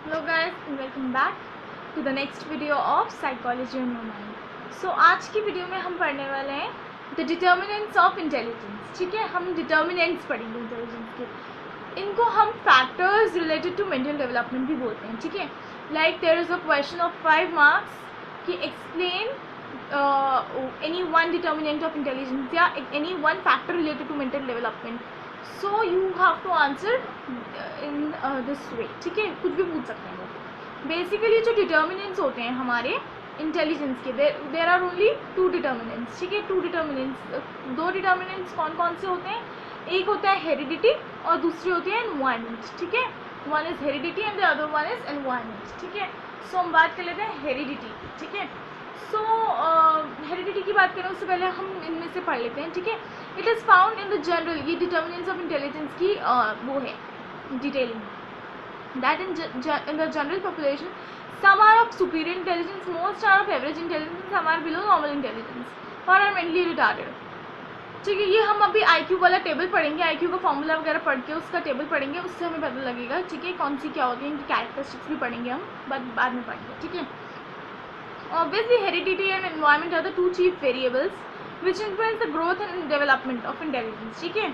Hello guys, welcome back to the next video of psychology in your mind. So आज की video में हम पढ़ने वाले हैं द डिटर्मिनेंट्स ऑफ इंटेलिजेंस। ठीक है, हम डिटर्मिनेंट्स पढ़ेंगे इंटेलिजेंस के। इनको हम factors related to mental development भी बोलते हैं। ठीक है, like there is a question of 5 marks कि explain any one determinant of intelligence या any one factor related to mental development. So you have to answer in this way. ठीक है, कुछ भी पूछ सकते हैं वो। बेसिकली जो डिटर्मिनेंट्स होते हैं हमारे इंटेलिजेंस के, देर आर ओनली 2 डिटर्मिनेंट्स। ठीक है, 2 डिटर्मिनेंट्स, 2 डिटर्मिनेंट्स कौन कौन से होते हैं? एक होता है हेरिडिटी और दूसरी होती है एनवायरनमेंट। ठीक है, one is heredity and the other one is environment. ठीक है, सो हम बात कर लेते हैं हेरिडिटी। ठीक है, सो हेरिडिटी की बात करें उससे पहले हम इनमें से पढ़ लेते हैं। ठीक है, it is found in the general, ये डिटर्मिनेंट्स ऑफ इंटेलिजेंस की वो है detailing, that in the general population some are of superior intelligence, most are of average intelligence, some are below normal intelligence or are mentally retarded. ठीक है, ये हम अभी IQ वाला टेबल पढ़ेंगे, IQ का फॉर्मूला वगैरह पढ़ के उसका टेबल पढ़ेंगे, उससे हमें पता लगेगा। ठीक है, कौन सी क्या होती है, इनकी कैरेक्टरिस्टिक्स भी पढ़ेंगे हम, बट बाद में पढ़ेंगे। ठीक है, obviously heredity and environment are the 2 chief variables which influence the growth and development of intelligence. ठीक है,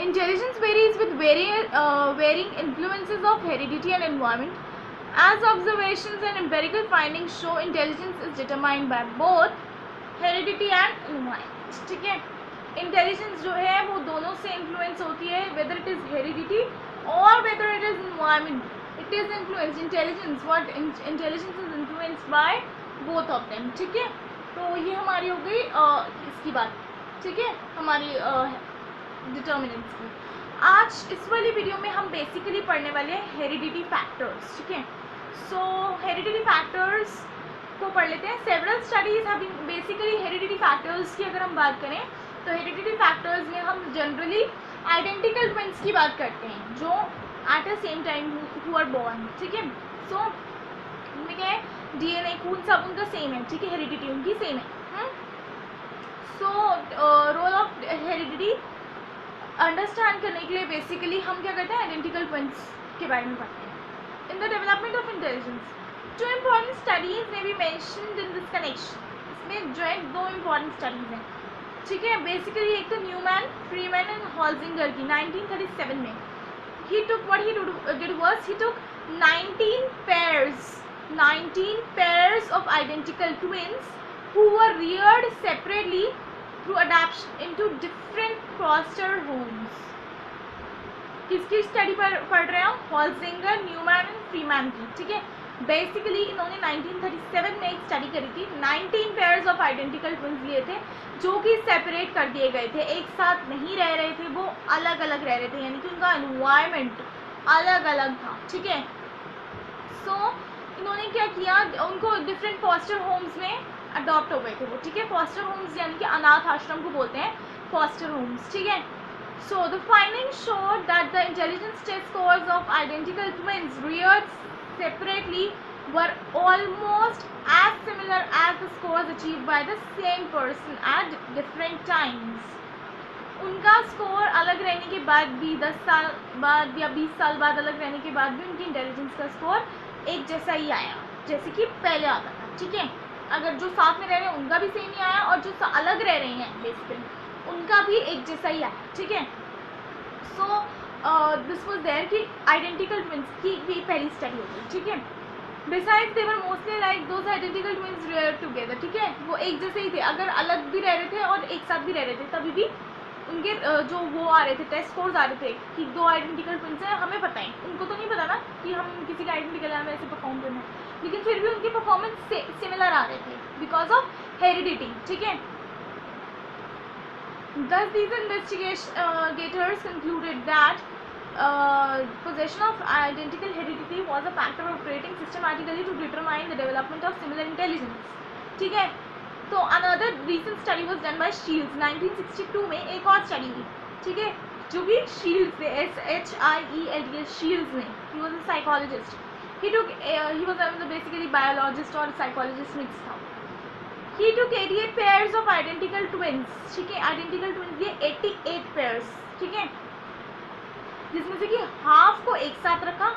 intelligence varies with varying influences of heredity and environment. As observations and empirical findings show, intelligence is determined by both heredity and environment. ठीक है, intelligence जो है वो दोनों से influence होती है, whether it is heredity or whether it is environment. It is influenced, intelligence, what intelligence is influenced by both of them. ठीक है, तो ये हमारी हो गई इसकी बात। ठीक है, हमारी डिटर्मिनेंट्स की। आज इस वाली वीडियो में हम बेसिकली पढ़ने वाले हैं हेरिडिटी फैक्टर्स। ठीक है, सो हेरिडिटी फैक्टर्स को पढ़ लेते हैं। Several studies have been basically heredity factors की अगर हम बात करें तो हेरिडिटी फैक्टर्स में हम जनरली आइडेंटिकल ट्विंस की बात करते हैं जो at a same time who are born. ठीक है, सो उनमें क्या है, DNA खून सब उनका सेम है। ठीक है, हेरिडिटी उनकी सेम है। So role of heredity understand करने के लिए बेसिकली हम क्या करते हैं, आइडेंटिकल ट्विंस के बारे में पढ़ते हैं। In the development of intelligence 2 important studies में be mentioned in this connection. इसमें जो है 2 इम्पॉर्टेंट स्टडीज हैं। ठीक है, बेसिकली एक तो न्यूमैन, फ्रीमैन एंड हॉल्जिंगर की 1937 में। he took what he did was he took 19 pairs of identical twins who were reared separately through adoption into different foster homes. किसकी स्टडी पढ़ रहे हो? हॉल्जिंगर, न्यूमैन एंड फ्रीमैन की। ठीक है, बेसिकली इन्होंने 1937 में एक स्टडी करी थी। 19 पेयर्स ऑफ आइडेंटिकल ट्विंस लिए थे जो कि सेपरेट कर दिए गए थे, एक साथ नहीं रह रहे थे, वो अलग अलग रह रहे थे, यानी कि उनका एनवायरनमेंट अलग अलग था। ठीक है, सो इन्होंने क्या किया, उनको डिफरेंट फॉस्टर होम्स में अडॉप्ट हो गए थे वो। ठीक है, फॉस्टर होम्स यानी कि अनाथ आश्रम को बोलते हैं फॉस्टर होम्स। ठीक है, so the findings showed that the intelligence test scores of identical twins reared separately were almost as similar as the scores achieved by the same person at different times. उनका score अलग रहने के बाद भी 10 साल बाद या 20 साल बाद अलग रहने के बाद भी उनकी इंटेलिजेंस का स्कोर एक जैसा ही आया जैसे कि पहले आता था। ठीक है, अगर जो साथ में रह रहे हैं उनका भी सेम ही आया और जो अलग रह रहे हैं बेसिकली उनका भी एक जैसा ही आया। ठीक है, सो दिस वाज देयर कि आइडेंटिकल ट्विंस की भी पहली स्टडी होगी। ठीक है, besides they were mostly like those identical twins rear together. ठीक है, वो एक जैसे ही थे, अगर अलग भी रह रहे थे और एक साथ भी रह रहे थे तभी भी उनके जो वो आ रहे थे, टेस्ट स्कोर्स आ रहे थे कि 2 आइडेंटिकल ट्विंस हैं, हमें पता है, उनको तो नहीं पता ना कि हम किसी का आइडेंटिकल है, हमें ऐसे परफॉर्म करना है, लेकिन फिर भी उनके परफॉर्मेंस सिमिलर आ रहे थे बिकॉज ऑफ हेरिडिटी। ठीक है, thus these investigators concluded that possession of identical heredity was a factor operating systematically to determine the development of similar intelligence. ठीक है, तो another recent study was done by Shields 1962 में एक और study हुई। ठीक है, जो कि Shields ने SHIELDS Shields ने, he was a psychologist, he was basically biologist और psychologist mix था। He took 88 pairs of identical twins. ठीक है, आइडेंटिकल ट्विंस लिए 88 पेयर्स। ठीक है, जिसमें से कि हाफ को एक साथ रखा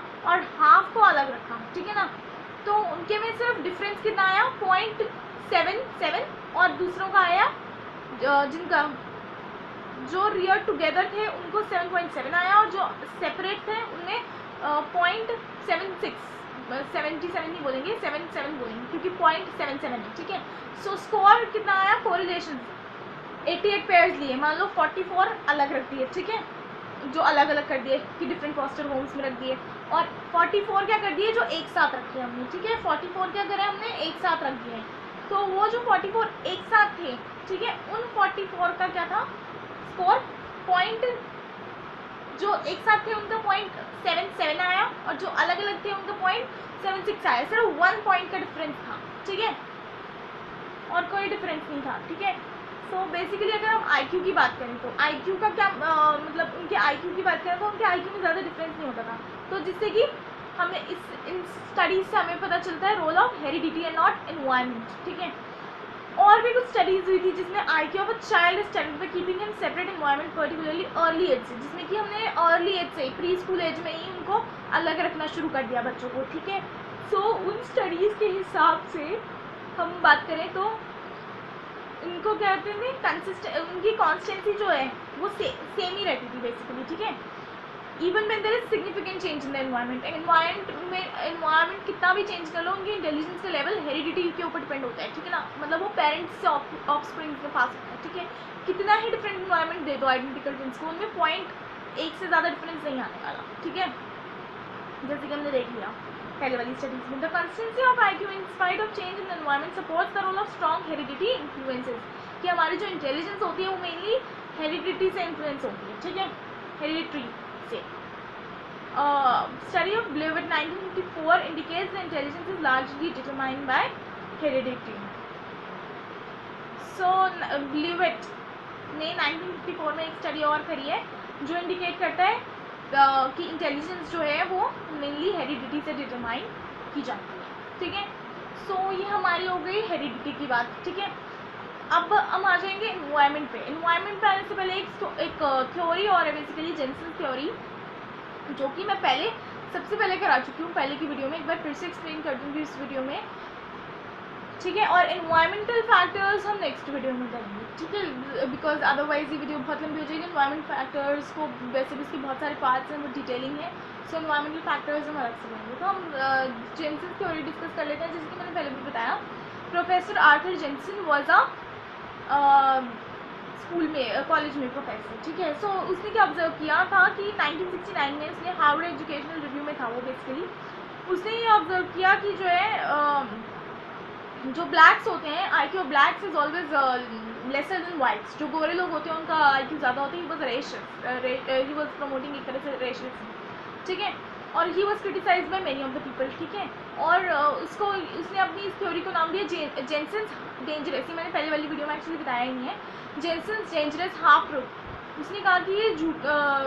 इनके में सिर्फ डिफरेंस कितना आया 0.77 और दूसरों का आया जिनका जो रियर टुगेदर थे उनको 7.7 आया और जो सेपरेट थे उनमें 0.77 नहीं बोलेंगे 77 बोलेंगे क्योंकि 0.77 है, ठीक है। सो स्कोर कितना आया कोरिलेशन 88 पेयर्स लिए, मान लो 44 अलग रख दिए, ठीक है, जो अलग अलग कर दिए कि डिफरेंट फॉस्टर होम्स में रख दिए, और 44 क्या कर दिए जो एक साथ रखे हमने, ठीक है। 44 क्या करें हमने एक साथ रख दिए, तो वो जो 44 एक साथ थे, ठीक है, उन 44 का क्या था स्कोर पॉइंट, जो एक साथ थे उनका 0.77 आया और जो अलग अलग थे उनका 0.76 आया, सिर्फ 1 पॉइंट का डिफरेंस था, ठीक है, और कोई डिफरेंस नहीं था, ठीक है। सो बेसिकली अगर हम IQ की बात करें तो IQ का क्या मतलब उनके IQ की बात करें तो उनके IQ में ज़्यादा डिफरेंस नहीं होता था, तो जिससे कि हमें इन स्टडीज़ से हमें पता चलता है role of heredity and not environment, ठीक है। और भी कुछ स्टडीज़ हुई थी जिसमें IQ of a child studied by keeping in separate environment particularly early age से, जिसमें कि हमने अर्ली एज से प्री स्कूल एज में ही उनको अलग रखना शुरू कर दिया बच्चों को, ठीक है। सो उन स्टडीज़ के हिसाब से हम बात करें तो उनको क्या कहते थे उनकी कॉन्स्टेंसी जो है वो सेम ही रहती थी बेसिकली, ठीक है। Even when there is significant change in the environment कितना भी चेंज कर लो उनकी इंटेलिजेंस का लेवल हेरिडिटी के ऊपर डिपेंड होता है, ठीक है ना, मतलब वो पेरेंट्स से ऑफस्प्रिंग्स में पास होता है, ठीक है। कितना ही डिफरेंट एनवायरनमेंट दे दो आइडेंटिकल ट्विंस को, उनमें 0.1 से ज़्यादा डिफरेंस नहीं आने वाला, ठीक है, जैसे कि हमने देख लिया पहले वाली स्टडीज में। The consistency of IQ in spite of change in environment supports the role of strong heredity influences, कि हमारी जो इंटेलिजेंस होती है वो मेनली हेरिडिटी से इन्फ्लुएंस होती है, ठीक है, हेरिडिटी से। Study of Blewett 1954 indicates the intelligence is largely determined by heredity. So Blewett ने 1954 में एक स्टडी और करी है जो इंडिकेट करता है कि इंटेलिजेंस जो है वो मेनली हेरिडिटी से डिटरमाइन की जाती है, ठीक है। सो ये हमारी हो गई हेरिडिटी की बात, ठीक है। अब हम आ जाएंगे एनवायरनमेंट पे। एनवायरनमेंट पे आने से पहले एक थ्योरी और है बेसिकली जेंसेन थ्योरी, जो कि मैं सबसे पहले करा चुकी हूँ पहले की वीडियो में, एक बार फिर से एक्सप्लेन कर दूँगी इस वीडियो में, ठीक है। और एनवायरमेंटल फैक्टर्स हम नेक्स्ट वीडियो में करेंगे, ठीक है, बिकॉज अदरवाइज ये वीडियो बहुत लंबी हो जाएगी। एनवायरमेंट फैक्टर्स को वैसे भी इसके बहुत सारे पार्ट्स हैं, वो डिटेलिंग है, सो एनवायरमेंटल फैक्टर्स हम अलग से करेंगे। तो हम जेंसेन थ्योरी डिस्कस कर लेते हैं, जैसे कि मैंने पहले भी बताया। Professor Arthur Jensen was a school में कॉलेज में प्रोफेसर, ठीक है। सो उसने क्या ऑब्जर्व किया था कि 1969 में उसने हार्वर्ड एजुकेशनल रिव्यू में था वो बेसिकली, उसने ये ऑब्जर्व किया कि जो है जो ब्लैक्स होते हैं IQ of blacks is always lesser than whites, जो गोरे लोग होते हैं उनका IQ ज़्यादा होता है। ही वॉज प्रमोटिंग एक तरह से रेशियलिज्म, ठीक है, और he was criticised by many of the people, ठीक है। और उसने अपनी इस थ्योरी को नाम दिया जेंसेन्स डेंजरस, ये मैंने पहले वाली वीडियो में एक्चुअली बताया ही नहीं है, जेंसेन्स डेंजरस हाफ ट्रूथ। उसने कहा कि ये झूठ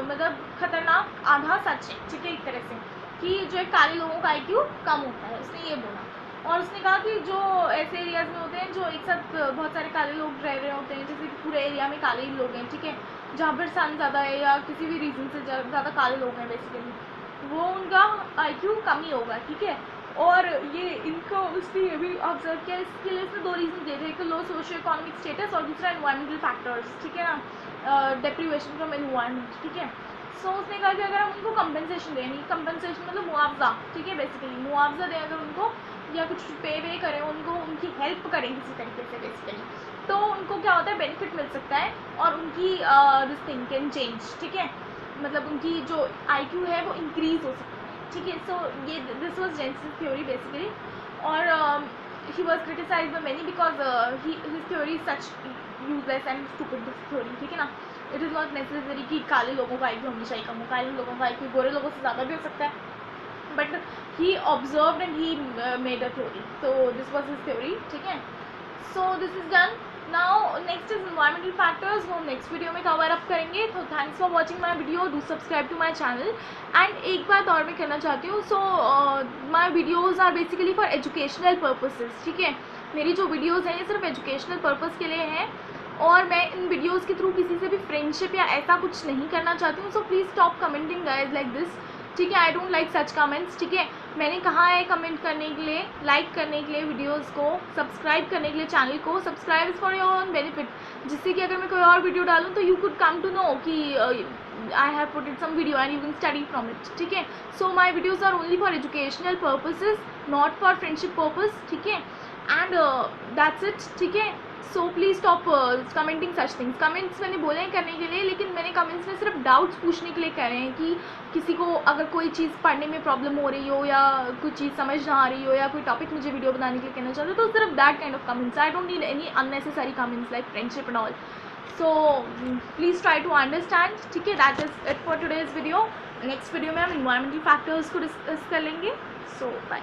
मतलब खतरनाक आधा सच है, ठीक है, एक तरह से, कि जो है काले लोगों का IQ कम होता है, उसने ये बोला। और उसने कहा कि जो ऐसे एरियाज़ में होते हैं जो एक साथ बहुत सारे काले लोग रह रहे होते हैं, जैसे कि पूरे एरिया में काले ही लोग हैं, ठीक है, जहाँ पर सन ज़्यादा है या किसी भी रीज़न से ज़्यादा काले लोग हैं बेसिकली, वो उनका IQ कम ही होगा, ठीक है। और ये इनको उसने ये भी ऑब्जर्व किया, इसके लिए उसने 2 रीज़न दिए थे, एक लो सोशियो इकोनॉमिक स्टेटस और दूसरा एनवायरमेंटल फैक्टर्स, ठीक है ना, डेप्रीवेशन फ्रॉम एनवायरनमेंट, ठीक है। सो उसने कहा कि अगर हम उनको कंपनसेशन दें, कंपनसेशन मतलब मुआवजा, ठीक है, बेसिकली मुआवजा दें अगर उनको, या कुछ पे करें उनको, उनकी हेल्प करें किसी तरीके से बेसिकली, तो उनको क्या होता है बेनिफिट मिल सकता है और उनकी दिस थिंग कैन चेंज, ठीक है, मतलब उनकी जो IQ है वो इंक्रीज हो सकता है, ठीक है। सो ये दिस वाज जेंसेन थ्योरी बेसिकली, और he was criticised by many because his theory is such useless and stupid theory, ठीक है ना। इट इज़ नॉट नेसेसरी कि काले लोगों का IQ हमेशा ही कम हो, काले लोगों का IQ गोरे लोगों से ज़्यादा भी हो सकता है, but he observed and he made a theory, तो दिस वाज हिज थ्योरी, ठीक है। So this is done. Now next is environmental factors, वो नेक्स्ट वीडियो में कवर अप करेंगे। तो thanks for watching my video, do subscribe to my channel. And एक बात और मैं कहना चाहती हूँ, so my videos are basically for educational purposes, ठीक है। मेरी जो वीडियोज़ हैं ये सिर्फ एजुकेशनल पर्पज़ के लिए हैं, और मैं इन वीडियोज़ के थ्रू किसी से भी फ्रेंडशिप या ऐसा कुछ नहीं करना चाहती हूँ। सो please stop commenting guys like this, ठीक है, I don't like such comments, ठीक है। मैंने कहा है कमेंट करने के लिए, लाइक करने के लिए वीडियोस को, सब्सक्राइब करने के लिए चैनल को. Subscribe is for your own benefit, जिससे कि अगर मैं कोई और वीडियो डालूँ तो you could come to know कि I have put it some video and you can study from it. ठीक है. So my videos are only for educational purposes, not for friendship purpose. ठीक है. And that's it. ठीक है. So please stop commenting such things. Comments मैंने बोले हैं करने के लिए, लेकिन मैंने कमेंट्स में सिर्फ डाउट्स पूछने के लिए कह रहे हैं कि किसी को अगर कोई चीज़ पढ़ने में प्रॉब्लम हो रही हो या कुछ चीज़ समझ ना आ रही हो या कोई टॉपिक मुझे वीडियो बनाने के लिए कहना चाहते हो तो सिर्फ that kind of comments. I don't need any unnecessary comments like friendship and all. So please try to understand. ठीक है. That is it for today's video. Next video में हम इन्वायरमेंटल फैक्टर्स को डिस्कस कर लेंगे. So bye.